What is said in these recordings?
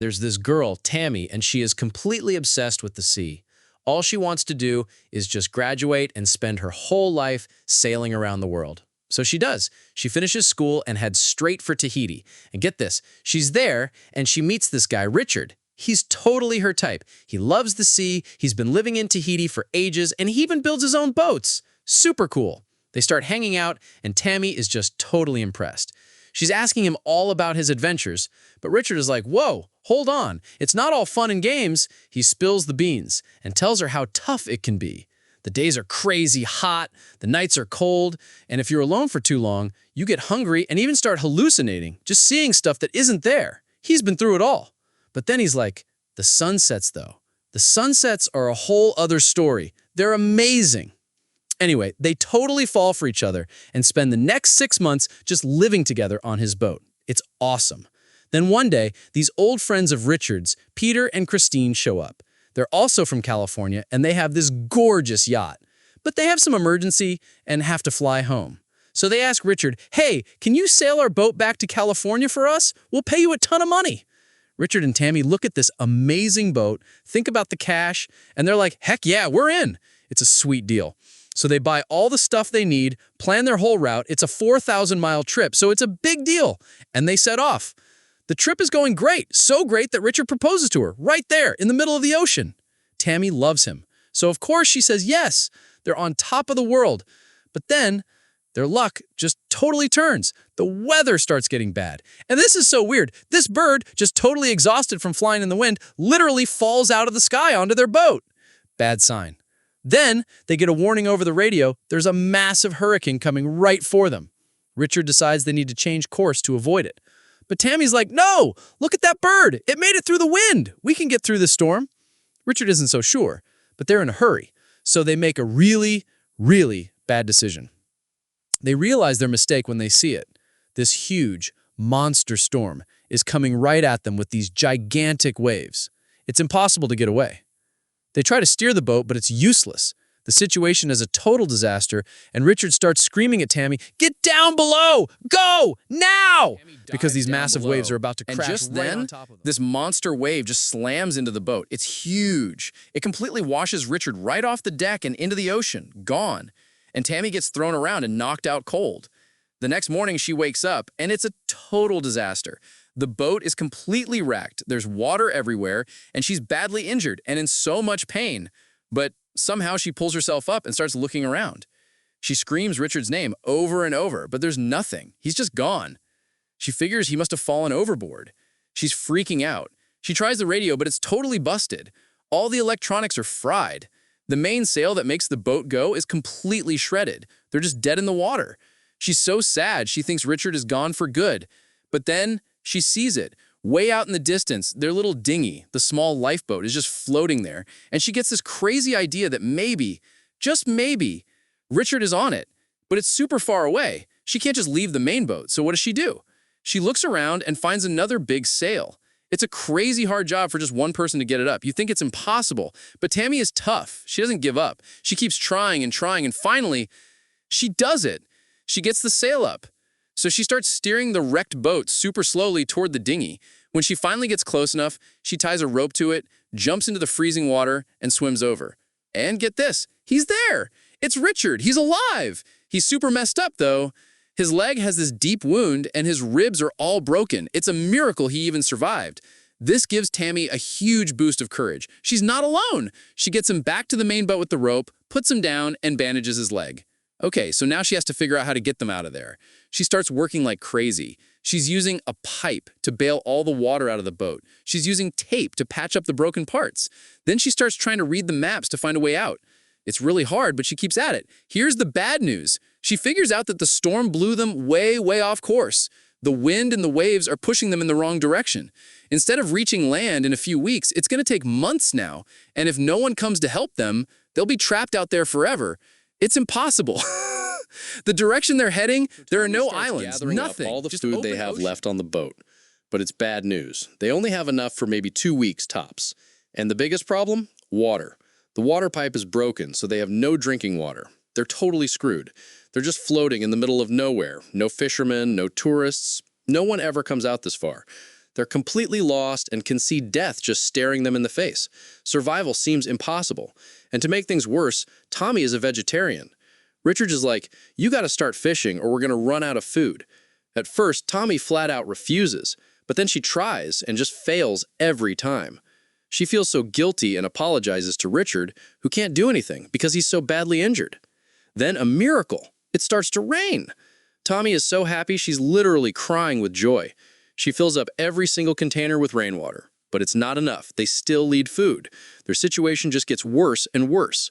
There's this girl, Tammy, and she is completely obsessed with the sea. All she wants to do is just graduate and spend her whole life sailing around the world. So she does. She finishes school and heads straight for Tahiti. And get this, she's there and she meets this guy, Richard. He's totally her type. He loves the sea, he's been living in Tahiti for ages, and he even builds his own boats. Super cool. They start hanging out, and Tammy is just totally impressed. She's asking him all about his adventures, but Richard is like, whoa, hold on. It's not all fun and games. He spills the beans and tells her how tough it can be. The days are crazy hot, the nights are cold, and if you're alone for too long, you get hungry and even start hallucinating, just seeing stuff that isn't there. He's been through it all. But then he's like, the sunsets though. The sunsets are a whole other story. They're amazing. Anyway, they totally fall for each other and spend the next 6 months just living together on his boat. It's awesome. Then one day, these old friends of Richard's, Peter and Christine, show up. They're also from California, and they have this gorgeous yacht. But they have some emergency and have to fly home. So they ask Richard, hey, can you sail our boat back to California for us? We'll pay you a ton of money. Richard and Tammy look at this amazing boat, think about the cash, and they're like, heck yeah, we're in. It's a sweet deal. So they buy all the stuff they need, plan their whole route. It's a 4,000-mile trip, so it's a big deal. And they set off. The trip is going great, so great that Richard proposes to her, right there, in the middle of the ocean. Tammy loves him. So of course she says yes. They're on top of the world. But then their luck just totally turns. The weather starts getting bad. And this is so weird. This bird, just totally exhausted from flying in the wind, literally falls out of the sky onto their boat. Bad sign. Then they get a warning over the radio. There's a massive hurricane coming right for them. Richard decides they need to change course to avoid it. But Tammy's like, no, look at that bird. It made it through the wind. We can get through this storm. Richard isn't so sure, but they're in a hurry. So they make a really, really bad decision. They realize their mistake when they see it. This huge, monster storm is coming right at them with these gigantic waves. It's impossible to get away. They try to steer the boat, but it's useless. The situation is a total disaster, and Richard starts screaming at Tammy, get down below! Go! Now! Because these massive waves are about to crash just right then, on top of them. this monster wave just slams into the boat. It's huge. It completely washes Richard right off the deck and into the ocean, gone. And Tammy gets thrown around and knocked out cold. The next morning, she wakes up, and it's a total disaster. The boat is completely wrecked, there's water everywhere, and she's badly injured and in so much pain. But somehow she pulls herself up and starts looking around. She screams Richard's name over and over, but there's nothing. He's just gone. She figures he must have fallen overboard. She's freaking out. She tries the radio, but it's totally busted. All the electronics are fried. The main sail that makes the boat go is completely shredded. They're just dead in the water. She's so sad she thinks Richard is gone for good. But then she sees it. Way out in the distance, their little dinghy, the small lifeboat, is just floating there. And she gets this crazy idea that maybe, just maybe, Richard is on it. But it's super far away. She can't just leave the main boat, so what does she do? She looks around and finds another big sail. It's a crazy hard job for just one person to get it up. You think it's impossible, but Tammy is tough. She doesn't give up. She keeps trying, and finally, she does it. She gets the sail up. So she starts steering the wrecked boat super slowly toward the dinghy. When she finally gets close enough, she ties a rope to it, jumps into the freezing water, and swims over. And get this, he's there. It's Richard. He's alive. He's super messed up, though. His leg has this deep wound, and his ribs are all broken. It's a miracle he even survived. This gives Tammy a huge boost of courage. She's not alone. She gets him back to the main boat with the rope, puts him down, and bandages his leg. Okay, so now she has to figure out how to get them out of there. She starts working like crazy. She's using a pipe to bail all the water out of the boat. She's using tape to patch up the broken parts. Then she starts trying to read the maps to find a way out. It's really hard, but she keeps at it. Here's the bad news. She figures out that the storm blew them way, way off course. The wind and the waves are pushing them in the wrong direction. Instead of reaching land in a few weeks, it's going to take months now. And if no one comes to help them, they'll be trapped out there forever. It's impossible. The direction they're heading, there are no islands, nothing. All the just food open they have ocean. left on the boat. But it's bad news. They only have enough for maybe 2 weeks tops. And the biggest problem? Water. The water pipe is broken, so they have no drinking water. They're totally screwed. They're just floating in the middle of nowhere. No fishermen, no tourists. No one ever comes out this far. They're completely lost and can see death just staring them in the face. Survival seems impossible. And to make things worse, Tommy is a vegetarian. Richard is like, "You gotta start fishing or we're gonna run out of food." At first, Tommy flat out refuses, but then she tries and just fails every time. She feels so guilty and apologizes to Richard, who can't do anything because he's so badly injured. Then a miracle. It starts to rain. Tommy is so happy she's literally crying with joy. She fills up every single container with rainwater. But it's not enough. They still need food. Their situation just gets worse and worse.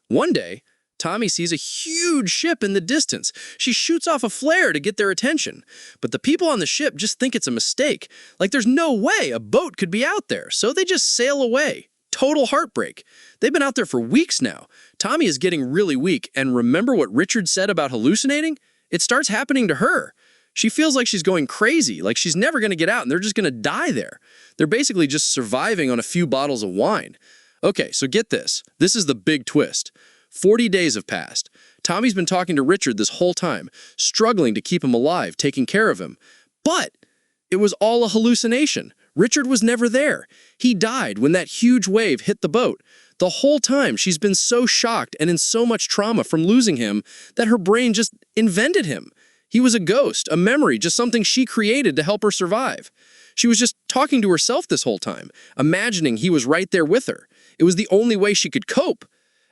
One day, Tommy sees a huge ship in the distance. She shoots off a flare to get their attention. But the people on the ship just think it's a mistake. Like there's no way a boat could be out there. So they just sail away. Total heartbreak. They've been out there for weeks now. Tommy is getting really weak. And remember what Richard said about hallucinating? It starts happening to her. She feels like she's going crazy, like she's never going to get out and they're just going to die there. They're basically just surviving on a few bottles of wine. Okay, so get this. This is the big twist. 40 days have passed. Tommy's been talking to Richard this whole time, struggling to keep him alive, taking care of him. But it was all a hallucination. Richard was never there. He died when that huge wave hit the boat. The whole time she's been so shocked and in so much trauma from losing him that her brain just invented him. He was a ghost, a memory, just something she created to help her survive. She was just talking to herself this whole time, imagining he was right there with her. It was the only way she could cope.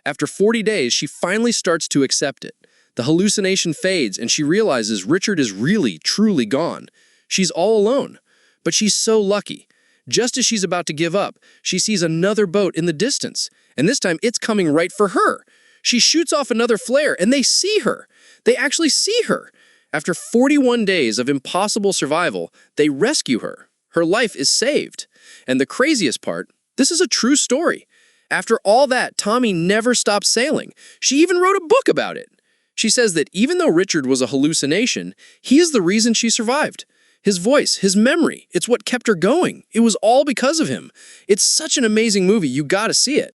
After 40 days, she finally starts to accept it. The hallucination fades and she realizes Richard is really, truly gone. She's all alone. But she's so lucky. Just as she's about to give up, she sees another boat in the distance. And this time, it's coming right for her. She shoots off another flare and they see her. They actually see her. After 41 days of impossible survival, they rescue her. Her life is saved. And the craziest part, this is a true story. After all that, Tommy never stopped sailing. She even wrote a book about it. She says that even though Richard was a hallucination, he is the reason she survived. His voice, his memory, it's what kept her going. It was all because of him. It's such an amazing movie, you gotta see it.